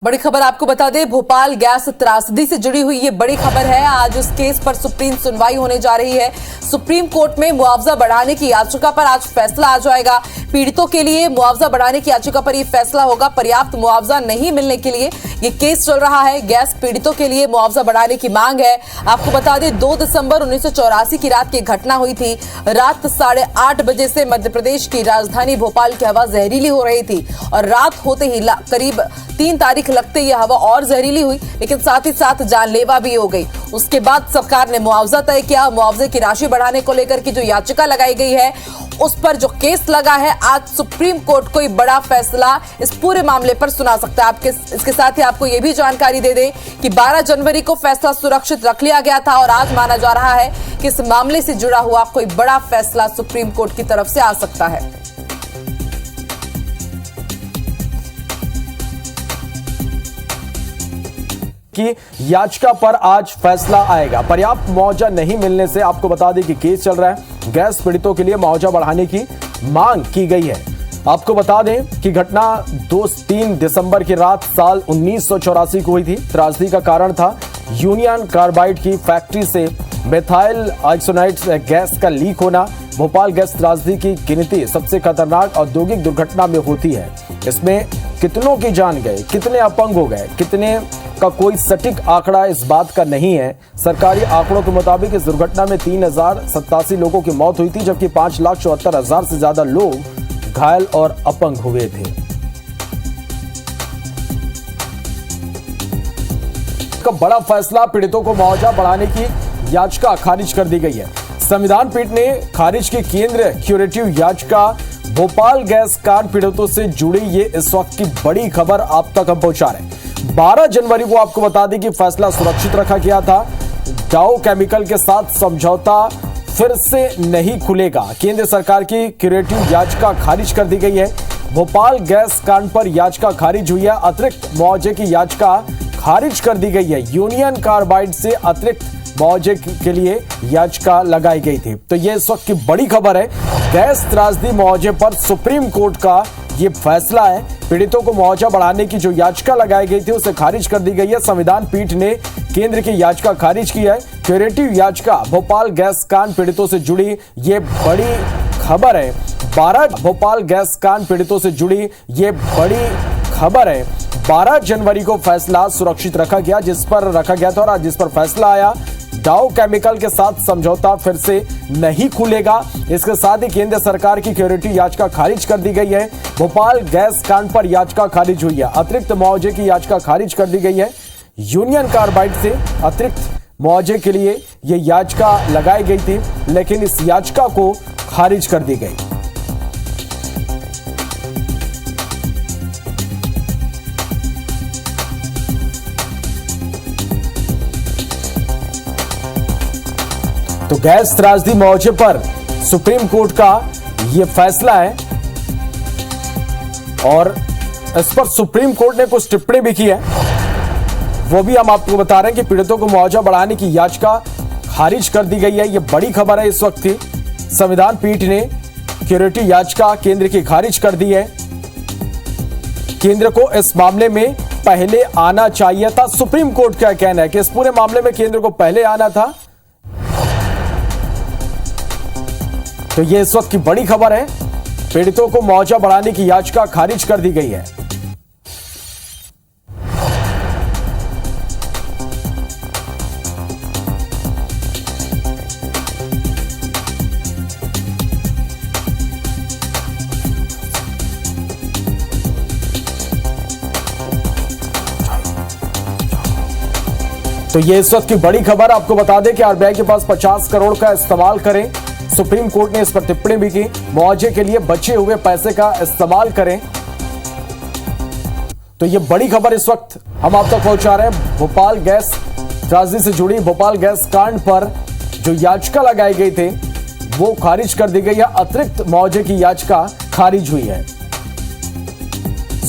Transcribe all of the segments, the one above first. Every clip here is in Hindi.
बड़ी खबर आपको बता दें, भोपाल गैस त्रासदी से जुड़ी हुई ये बड़ी खबर है। आज उस केस पर सुप्रीम सुनवाई होने जा रही है। सुप्रीम कोर्ट में मुआवजा बढ़ाने की याचिका पर आज फैसला आ जाएगा। पीड़ितों के लिए मुआवजा बढ़ाने की याचिका पर यह फैसला होगा। पर्याप्त मुआवजा नहीं मिलने के लिए ये केस चल रहा है। गैस पीड़ितों के लिए मुआवजा बढ़ाने की मांग है। आपको बता दें, 2 दिसंबर 1984 की रात की घटना हुई थी। रात 8:30 बजे से मध्य प्रदेश की राजधानी भोपाल की हवा जहरीली हो रही थी और रात होते ही करीब 3 तारीख लगते ये हवा और जहरीली हुई, लेकिन साथ ही साथ जानलेवा भी हो गई। उसके बाद सरकार ने मुआवजा तय किया। मुआवजे की राशि बढ़ाने को लेकर की जो याचिका लगाई गई है, उस पर जो केस लगा है, आज सुप्रीम कोर्ट कोई बड़ा फैसला इस पूरे मामले पर सुना सकता है। इसके साथ ही आपको यह भी जानकारी दे दें कि 12 जनवरी को फैसला सुरक्षित रख लिया गया था और आज माना जा रहा है कि इस मामले से जुड़ा हुआ कोई बड़ा फैसला सुप्रीम कोर्ट की तरफ से आ सकता है। की याचिका पर आज फैसला आएगा। पर्याप्त मुआवजा नहीं मिलने से आपको बता दें कि केस चल रहा है। गैस पीड़ितों के लिए मुआवजा बढ़ाने की मांग की गई है। आपको बता दें कि घटना 2-3 दिसंबर की रात साल 1984 को हुई थी। त्रासदी का कारण था यूनियन कार्बाइड की फैक्ट्री से मेथाइल आइसोनाइट गैस का लीक होना। भोपाल गैस त्रासदी की गिनती सबसे खतरनाक औद्योगिक दुर्घटना में होती है। इसमें कितनों की जान गए, कितने अपंग हो गए, कितने का कोई सटीक आंकड़ा इस बात का नहीं है। सरकारी आंकड़ों के मुताबिक इस दुर्घटना में 3087 लोगों की मौत हुई थी, जबकि 5,74,000 से ज्यादा लोग घायल और अपंग हुए थे। का बड़ा फैसला, पीड़ितों को मुआवजा बढ़ाने की याचिका खारिज कर दी गई है। संविधान पीठ ने खारिज की केंद्र क्यूरेटिव याचिका। भोपाल गैस कांड पीड़ितों से जुड़ी ये इस वक्त की बड़ी खबर आप तक हम पहुंचा रहे हैं। 12 जनवरी को आपको बता दें कि फैसला सुरक्षित रखा गया था। डाउ केमिकल के साथ समझौता फिर से नहीं खुलेगा। केंद्र सरकार की क्यूरेटिव याचिका खारिज कर दी गई है। भोपाल गैस कांड पर याचिका खारिज हुई है। अतिरिक्त मुआवजे की याचिका खारिज कर दी गई है। यूनियन कार्बाइड से अतिरिक्त मुआवजे के लिए याचिका लगाई गई थी। तो यह इस वक्त की बड़ी खबर है। गैस त्रासदी मुआवजे पर सुप्रीम कोर्ट का ये फैसला है। पीड़ितों को मुआवजा बढ़ाने की जो याचिका लगाई गई थी, उसे खारिज कर दी गई है। संविधान पीठ ने केंद्र की याचिका खारिज की है। क्यूरेटिव याचिका भोपाल गैस कांड पीड़ितों से जुड़ी ये बड़ी खबर है। 12 भोपाल गैस कांड पीड़ितों से जुड़ी ये बड़ी खबर है। 12 जनवरी को फैसला सुरक्षित रखा गया, जिस पर रखा गया था, और आज जिस पर फैसला आया, डाउ केमिकल के साथ समझौता फिर से नहीं खुलेगा। इसके साथ ही केंद्र सरकार की क्यूरेटिव याचिका खारिज कर दी गई है। भोपाल गैस कांड पर याचिका खारिज हुई है। अतिरिक्त मुआवजे की याचिका खारिज कर दी गई है। यूनियन कार्बाइड से अतिरिक्त मुआवजे के लिए यह याचिका लगाई गई थी, लेकिन इस याचिका को खारिज कर दी गई। तो गैस त्रासदी मुआवजे पर सुप्रीम कोर्ट का यह फैसला है और इस पर सुप्रीम कोर्ट ने कुछ टिप्पणी भी की है, वो भी हम आपको बता रहे हैं कि पीड़ितों को मुआवजा बढ़ाने की याचिका खारिज कर दी गई है। यह बड़ी खबर है इस वक्त की। संविधान पीठ ने क्यूरेटिव याचिका केंद्र की खारिज कर दी है। केंद्र को इस मामले में पहले आना चाहिए था। सुप्रीम कोर्ट का कहना है कि इस पूरे मामले में केंद्र को पहले आना था। तो यह इस वक्त की बड़ी खबर है। पीड़ितों को मुआवजा बढ़ाने की याचिका खारिज कर दी गई है। तो यह इस वक्त की बड़ी खबर। आपको बता दें कि आरबीआई के पास 50 करोड़ का इस्तेमाल करें। सुप्रीम कोर्ट ने इस पर टिप्पणी भी की। मुआवजे के लिए बचे हुए पैसे का इस्तेमाल करें। तो यह बड़ी खबर इस वक्त हम आप तक पहुंचा रहे हैं। भोपाल गैस त्रासदी से जुड़ी भोपाल गैस कांड पर जो याचिका लगाई गई थी, वो खारिज कर दी गई है। अतिरिक्त मुआवजे की याचिका खारिज हुई है।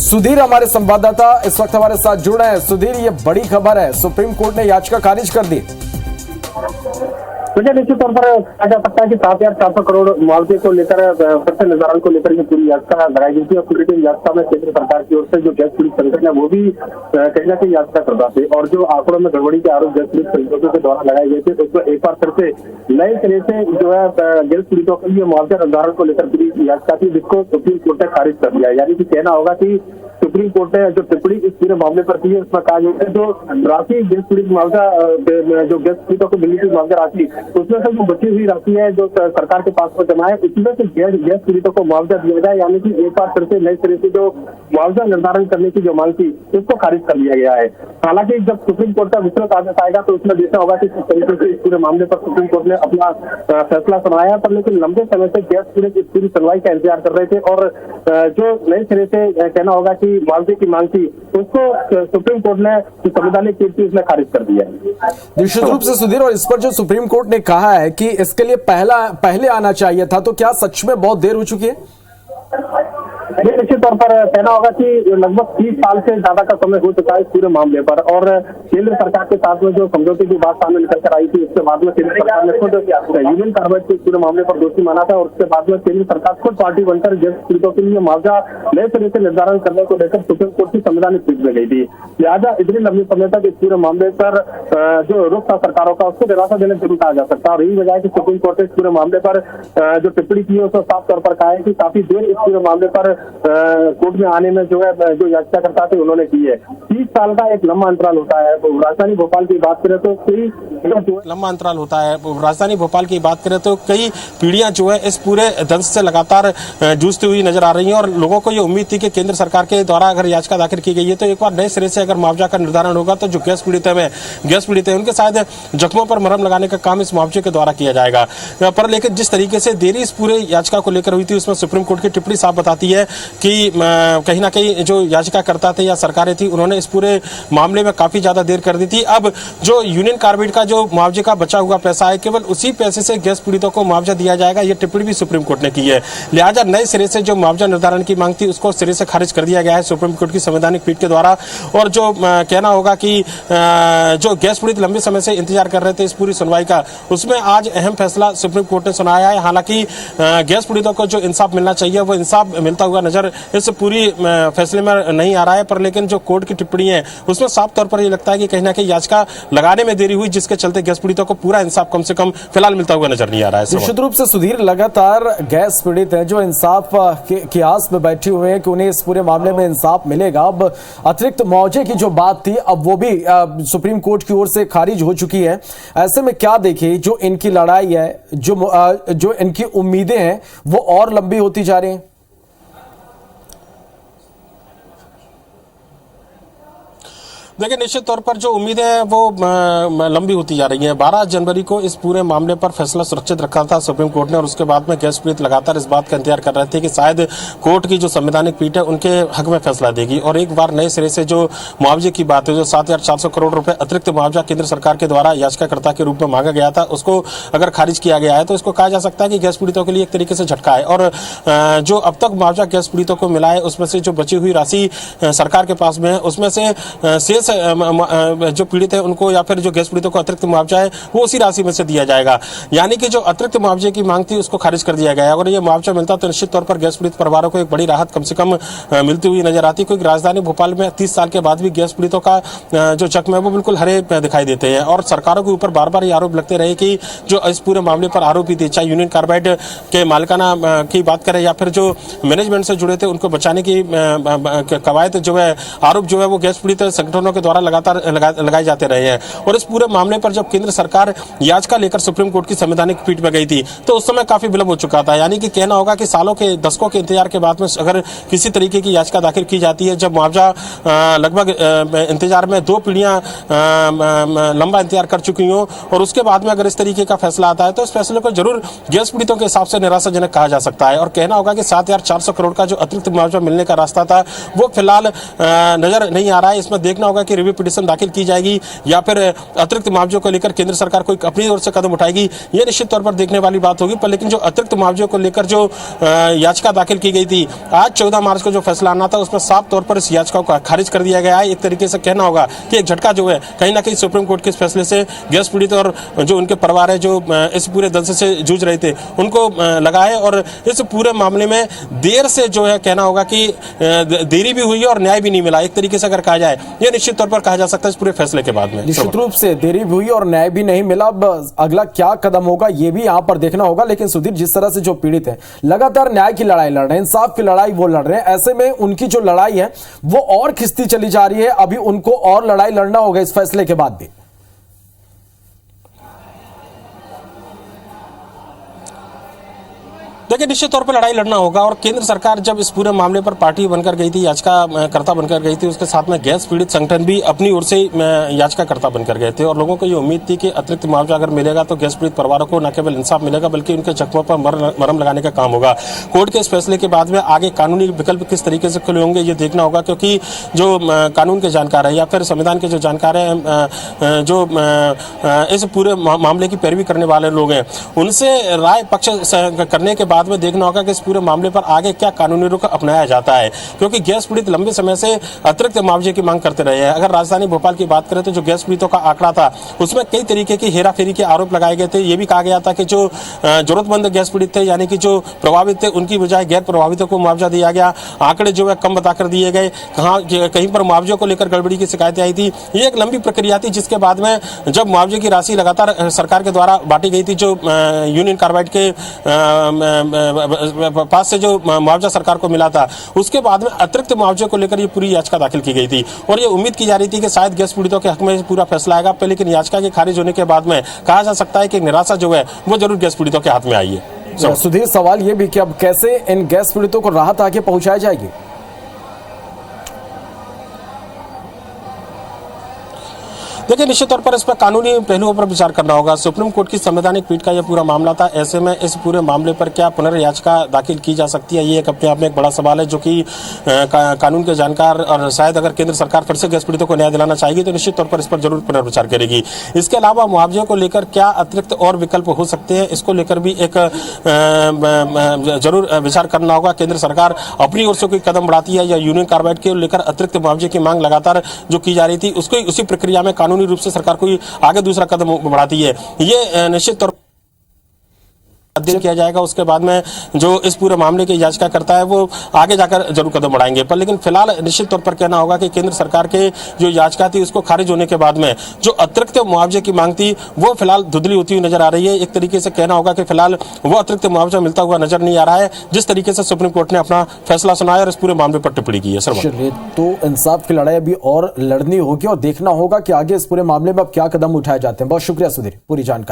सुधीर हमारे संवाददाता इस वक्त हमारे साथ जुड़ रहे हैं। सुधीर, ये बड़ी खबर है, सुप्रीम कोर्ट ने याचिका खारिज कर दी। मुझे निश्चित तौर पर कहा जा सकता है कि 7,400 करोड़ मुआवजे को लेकर सत्य निर्धारण को लेकर ये पूरी याचिका लगाई गई थी और पूरी याचिका में केंद्र सरकार की ओर से जो गैस पीड़ित संगठन है वो भी कहीं ना कहीं याचिका करता थे और जो आंकड़ों में गड़बड़ी के आरोप गैस पीड़ित संगठनों के द्वारा लगाए गए थे उसमें एक बार फिर से नए सिरे से जो है गैस पीड़ितों के लिए मुआवजा निर्धारण को लेकर पूरी याचिका थी जिसको सुप्रीम कोर्ट ने खारिज कर दिया। यानी कि कहना होगा कि सुप्रीम कोर्ट ने जो टिप्पणी इस पूरे मामले पर की है उसमें कहा गया है जो राशि गैस पीड़ित मुआवजा जो गैस पीड़ितों को मिलनी थी मुआवजा राशि उसमें से जो बची हुई राशि है जो सरकार के पास में जमा है उसमें से गैस पीड़ितों को मुआवजा दिया जाए। यानी कि एक बार फिर से नए सिरे से जो मुआवजा निर्धारण करने की जो मांग थी उसको खारिज कर दिया गया है। हालांकि जब सुप्रीम कोर्ट का विस्तृत आदेश आएगा तो उसमें देखना होगा कि किस तरीके से इस पूरे मामले पर सुप्रीम कोर्ट ने अपना फैसला सुनाया पर लेकिन लंबे समय से गैस पीड़ित इस पूरी सुनवाई का इंतजार कर रहे थे और जो नए सिरे से कहना होगा कि मुआवजे की मांग थी उसको सुप्रीम कोर्ट ने संवैधानिक पीठ थी उसने खारिज कर दिया है। निश्चित रूप से सुधीर, और इस पर जो सुप्रीम कोर्ट ने कहा है कि इसके लिए पहले आना चाहिए था, तो क्या सच में बहुत देर हो चुकी है? निश्चित तौर पर कहना होगा कि लगभग 30 साल से ज्यादा का समय हो चुका है इस पूरे मामले पर और केंद्र सरकार के साथ में जो समझौते की बात सामने निकल कर आई थी उसके बाद में केंद्र सरकार ने खुद यूनियन कार्बाइड को इस पूरे मामले पर दोषी माना था और उसके बाद में केंद्र सरकार खुद पार्टी बनकर गैस पीड़ितों के लिए मुआवजा नए सिरे से निर्धारण करने को लेकर सुप्रीम कोर्ट की संवैधानिक पीठ में गई थी। लिहाजा इतनी लंबी समय तक इस पूरे मामले पर जो रुख था सरकारों का उसको निराशाजनक जरूर कहा जा सकता है और यही वजह है कि सुप्रीम कोर्ट ने इस पूरे मामले पर जो टिप्पणी की है उसको साफ तौर पर कहा है कि काफी देर इस पूरे मामले पर कोर्ट में आने में जो है जो याचिकाकर्ता थे उन्होंने की है। 30 साल का एक लंबा अंतराल होता है। तो राजधानी भोपाल की बात करें तो कई लंबा अंतराल होता है। राजधानी भोपाल की बात करें तो कई पीढ़ियां जो है इस पूरे दंश से लगातार जूझती हुई नजर आ रही हैं और लोगों को ये उम्मीद थी कि केंद्र सरकार के द्वारा अगर याचिका दाखिल की गई है तो एक बार नए सिरे से अगर मुआवजा का निर्धारण होगा तो जो गैस पीड़ित है उनके शायद जख्मों पर मरहम लगाने का काम इस मुआवजे के द्वारा किया जाएगा। पर लेकिन जिस तरीके से देरी इस पूरे याचिका को लेकर हुई थी उसमें सुप्रीम कोर्ट की टिप्पणी साफ बताती है कि कहीं ना कहीं जो याचिकाकर्ता थे या सरकारें थी उन्होंने इस पूरे मामले में काफी ज्यादा देर कर दी थी। अब जो यूनियन कार्बाइड का जो मुआवजे का बचा हुआ पैसा है केवल उसी पैसे से गैस पीड़ितों को मुआवजा दिया जाएगा, ये टिप्पणी भी सुप्रीम कोर्ट ने की है। लिहाजा नए सिरे से जो मुआवजा निर्धारण की मांग थी उसको सिरे से खारिज कर दिया गया है सुप्रीम कोर्ट की संवैधानिक पीठ के द्वारा। और जो कहना होगा कि जो गैस पीड़ित लंबे समय से इंतजार कर रहे थे इस पूरी सुनवाई का उसमें आज अहम फैसला सुप्रीम कोर्ट ने सुनाया है। हालांकि गैस पीड़ितों को जो इंसाफ मिलना चाहिए वो इंसाफ मिलता हुआ नजर इस पूरी फैसले में नहीं आ रहा है। पर लेकिन जो कोर्ट की टिप्पणी है उसमें साफ तौर पर ये लगता है कि कहीं ना कहीं याचिका लगाने में देरी हुई जिसके चलते गैस पीड़ितों को पूरा इंसाफ कम से कम फिलहाल मिलता हुआ नजर नहीं आ रहा है। निश्चित रूप से सुधीर, लगातार गैस पीड़ित हैं जो इंसाफ की आस में बैठे हुए हैं कि उन्हें इस पूरे मामले में इंसाफ मिलेगा। अब अतिरिक्त मुआवजे की जो बात थी अब वो भी सुप्रीम कोर्ट की ओर से खारिज हो चुकी है। ऐसे में क्या देखिए जो इनकी लड़ाई है, जो इनकी उम्मीदें हैं वो और लंबी होती जा रही हैं। देखिए निश्चित तौर पर जो उम्मीदें हैं वो लंबी होती जा रही हैं। 12 जनवरी को इस पूरे मामले पर फैसला सुरक्षित रखा था सुप्रीम कोर्ट ने और उसके बाद में गैस पीड़ित लगातार इस बात का इंतजार कर रहे थे कि शायद कोर्ट की जो संवैधानिक पीठ है उनके हक में फैसला देगी और एक बार नए सिरे से जो मुआवजे की बात है जो 7,400 करोड़ रुपए अतिरिक्त मुआवजा केंद्र सरकार के द्वारा याचिकाकर्ता के रूप में मांगा गया था उसको अगर खारिज किया गया है तो इसको कहा जा सकता है कि गैस पीड़ितों के लिए एक तरीके से झटका है। और जो अब तक मुआवजा गैस पीड़ितों को मिला है उसमें से जो बची हुई राशि सरकार के पास में है उसमें से शेष जो पीड़ित है उनको या फिर जो गैस पीड़ितों को अतिरिक्त मुआवजा है वो उसी राशि में से दिया जाएगा। यानी कि जो अतिरिक्त मुआवजे की मांग थी उसको खारिज कर दिया गया है। अगर ये मुआवजा मिलता तो निश्चित तौर पर गैस पीड़ित परिवारों को एक बड़ी राहत कम से कम मिलती हुई नजर आती, क्योंकि राजधानी भोपाल में 30 साल के बाद भी गैस पीड़ितों का जो जख्म है वो बिल्कुल हरे दिखाई देते हैं और सरकारों के ऊपर बार बार ये आरोप लगते रहे कि जो इस पूरे मामले पर आरोपी थे चाहे यूनियन कार्बाइड के मालिकाना की बात करें या फिर जो मैनेजमेंट से जुड़े थे उनको बचाने की कवायद जो है आरोप जो है वो गैस पीड़ित संगठनों के द्वारा लगातार लगाए जाते रहे हैं। और इस पूरे मामले पर जब केंद्र सरकार याचिका लेकर सुप्रीम कोर्ट की संवैधानिक पीठ में गई थी तो उस समय काफी विलंब हो चुका था। यानी कि कहना होगा कि सालों के दशकों के इंतजार के बाद में अगर किसी तरीके की याचिका दाखिल की जाती है, जब मुआवजा लगभग इंतजार में 2 पीढ़ियां लंबा इंतजार कर चुकी हो और उसके बाद में अगर इस तरीके का फैसला आता है तो इस फैसले को जरूर गैस पीड़ितों के हिसाब से निराशाजनक कहा जा सकता है। और कहना होगा कि 7,400 करोड़ का जो अतिरिक्त मुआवजा मिलने का रास्ता था वो फिलहाल नजर नहीं आ रहा है। इसमें देखना होगा होगा कि रिव्यू पिटीशन दाखिल की जाएगी या फिर अतिरिक्त मुआवजे को लेकर केंद्र सरकार कोई अपनी ओर से कदम उठाएगी, ये निश्चित तौर पर देखने वाली बात होगी। पर लेकिन जो अतिरिक्त मुआवजे को लेकर जो याचिका दाखिल की गई थी, आज 14 मार्च को जो फैसला आना था उसमें साफ तौर पर इस याचिका को खारिज कर दिया गया है। एक तरीके से कहना होगा कि एक झटका जो है कहीं ना कहीं सुप्रीम कोर्ट के इस फैसले से गैस पीड़ित और जो उनके परिवार है जो इस पूरे दल से जूझ रहे थे उनको लगा है। और इस पूरे मामले में देर से जो है कहना होगा कि देरी भी हुई है और न्याय भी नहीं मिला। एक तरीके से अगर कहा जाए, ये निश्चित तौर पर कहा जा सकता है इस पूरे फैसले के बाद में। निश्चित रूप से देरी भी हुई और न्याय भी नहीं मिला। अब अगला क्या कदम होगा ये भी यहां पर देखना होगा। लेकिन सुधीर, जिस तरह से जो पीड़ित है लगातार न्याय की लड़ाई लड़ रहे हैं, इंसाफ की लड़ाई वो लड़ रहे हैं, ऐसे में उनकी जो लड़ाई है वो और खिंचती चली जा रही है। अभी उनको और लड़ाई लड़ना होगा इस फैसले के बाद भी। देखिए, निश्चित तौर पर लड़ाई लड़ना होगा। और केंद्र सरकार जब इस पूरे मामले पर पार्टी बनकर गई थी, याचिकाकर्ता बनकर गई थी, उसके साथ में गैस पीड़ित संगठन भी अपनी ओर से याचिकाकर्ता बनकर गए थे। और लोगों को ये उम्मीद थी कि अतिरिक्त मुआवजा अगर मिलेगा तो गैस पीड़ित परिवारों को न केवल इंसाफ मिलेगा बल्कि उनके जख्मों पर मरहम लगाने का काम होगा। कोर्ट के इस फैसले के बाद में आगे कानूनी विकल्प किस तरीके से खुले होंगे ये देखना होगा, क्योंकि जो कानून के जानकार है या फिर संविधान के जो जानकार है, जो इस पूरे मामले की पैरवी करने वाले लोग हैं, उनसे राय पक्ष करने के बाद में देखना होगा कि इस पूरे मामले पर आगे क्या कानूनी रुख अपनाया जाता है। क्योंकि गैस पीड़ित लंबे समय से अतिरिक्त मुआवजे की मांग करते रहे हैं। अगर राजधानी भोपाल की बात करें तो जो गैस पीड़ितों का आंकड़ा था उसमें कई तरीके की हेराफेरी के आरोप लगाए गए थे। ये भी कहा गया था कि जो जरूरतमंद गैस पीड़ित थे, यानी कि जो प्रभावित थे, उनकी बजाय गैर प्रभावितों को मुआवजा दिया गया। आंकड़े जो है कम बताकर दिए गए। कहीं पर मुआवजे को लेकर गड़बड़ी की शिकायतें आई थी। ये एक लंबी प्रक्रिया थी जिसके बाद में जब मुआवजे की राशि लगातार सरकार के द्वारा बांटी गई थी, जो यूनियन कार्बाइड के पास से जो मुआवजा सरकार को मिला था, उसके बाद में अतिरिक्त मुआवजे को लेकर ये पूरी याचिका दाखिल की गई थी। और ये उम्मीद की जा रही थी कि शायद गैस पीड़ितों के हक में पूरा फैसला आएगा। लेकिन याचिका के खारिज होने के बाद में कहा जा सकता है कि निराशा जो है वो जरूर गैस पीड़ितों के हाथ में आई है। सुधीर, सवाल ये भी कि अब कैसे इन गैस पीड़ितों को राहत आगे पहुंचाई जाएगी? देखिए, निश्चित तौर पर इस पर कानूनी पहलुओं पर विचार करना होगा। सुप्रीम कोर्ट की संवैधानिक पीठ का यह पूरा मामला था। ऐसे में इस पूरे मामले पर क्या पुनर्याचिका दाखिल की जा सकती है, ये एक अपने आप में एक बड़ा सवाल है, जो कि कानून के जानकार और शायद अगर केंद्र सरकार फिर से गैस पीड़ितों को न्याय दिलाना चाहेगी तो निश्चित तौर पर इस पर जरूर पुनर्विचार करेगी। इसके अलावा मुआवजे को लेकर क्या अतिरिक्त और विकल्प हो सकते हैं, इसको लेकर भी एक जरूर विचार करना होगा। केंद्र सरकार अपनी ओर से कोई कदम बढ़ाती है या यूनियन कार्बाइड के लेकर अतिरिक्त मुआवजे की मांग लगातार जो की जा रही थी, उसको उसी प्रक्रिया में कानूनी रूप से सरकार कोई आगे दूसरा कदम बढ़ाती है, ये निश्चित तौर अध्ययन किया जाएगा। उसके बाद में जो इस पूरे मामले के याचिका करता है वो आगे जाकर जरूर कदम बढ़ाएंगे। पर लेकिन फिलहाल निश्चित तौर पर कहना होगा कि केंद्र सरकार के जो याचिका थी उसको खारिज होने के बाद में जो अतिरिक्त मुआवजे की मांग थी वो फिलहाल धुंधली होती हुई नजर आ रही है। एक तरीके से कहना होगा कि फिलहाल वो अतिरिक्त मुआवजा मिलता हुआ नजर नहीं आ रहा है, जिस तरीके से सुप्रीम कोर्ट ने अपना फैसला सुनाया और इस पूरे मामले पर टिप्पणी की है। तो इंसाफ की लड़ाई अभी और लड़नी होगी और देखना होगा कि आगे इस पूरे मामले में अब क्या कदम उठाए जाते हैं। बहुत शुक्रिया सुधीर, पूरी जानकारी।